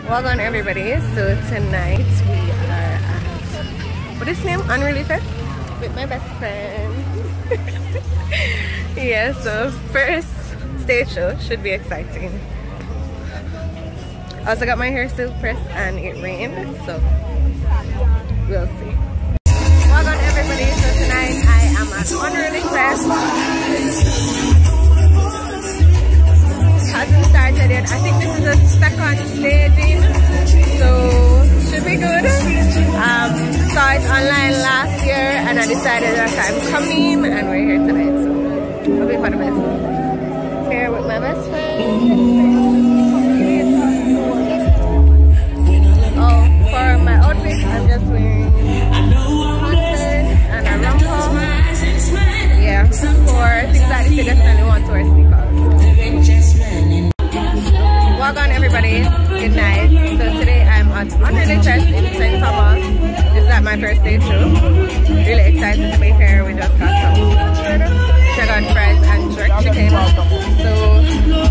Welcome everybody. So tonight we are at, what is his name? Unruly Fest with my best friend. Yeah, so first stage show should be exciting. I also got my hair still pressed and it rained, so we'll see. Welcome everybody. So tonight I am at Unruly Fest. Hasn't started yet. I think this is the second staging, so should be good. Saw it online last year and I decided that I'm coming and we're here tonight, so I'll be for the best. Here with my best friend. Oh, for my outfit I'm just wearing concert and a romper. Yeah, for things like this you definitely want to wear sneakers. Welcome everybody, good night. So today I'm at Unruly Fest in St. Thomas. This is at my first stage show. Really excited to be here. We just got some food, check out fries and jerk chicken. So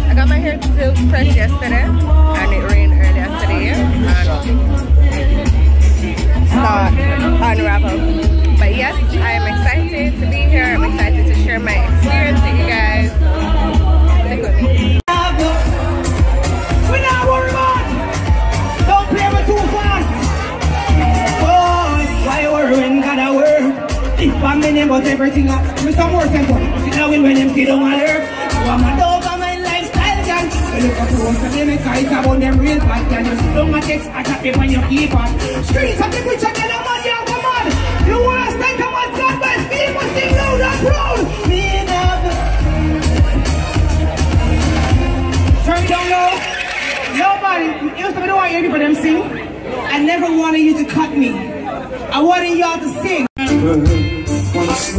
I got my hair still pressed yesterday and it rained earlier today and start unravel. But yes, I am excited to be here. I'm excited to share my experience with you guys. Stick with me. But everything up with some more tempo. See now when them see don't matter. I'm a dog on my lifestyle, gang. So look at those and they make eyes about them real bad, gang. You see don't text, I tap it when you keep on. Streets of the picture, get a man, yeah, come on. You want to stand up and stand by speed, but sing loud and proud. Me enough. Turn it down low. Nobody, used to be the one you people them sing. I never wanted you to cut me. I wanted y'all to sing. Once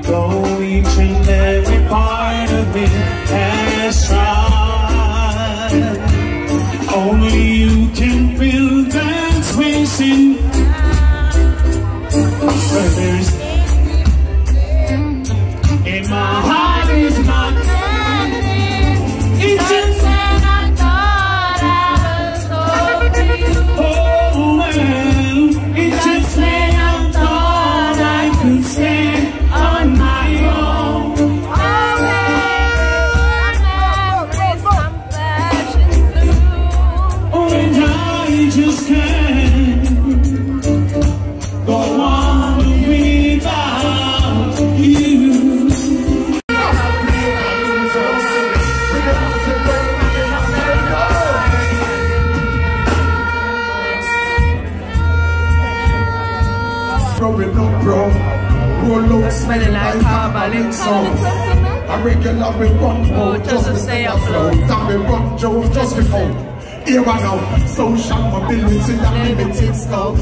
though each and every part of it has tried. Only you can fill that space in others. In my heart is not. It's just when I thought I was over you. Oh well, it's just when stand on my own. And I just can't go on without you. Growing up, bro. Roll out smelling like carbolic salt. A regular we run out just to stay afloat. And we run Joe just before. Here I know, social mobility and limited scope.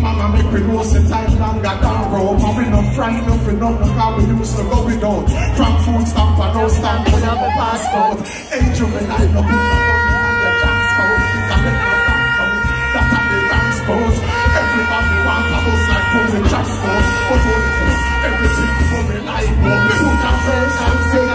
Mama make we know some time longer than rope. And we not frying up for nothing how we used to go without. From food stamp and no stamp we have a passport. Hey juvenile, no people and the transport. We can make no back out. That's how they transport. Everybody want a bus like public transport. But only for everything for me like one. We put our first and say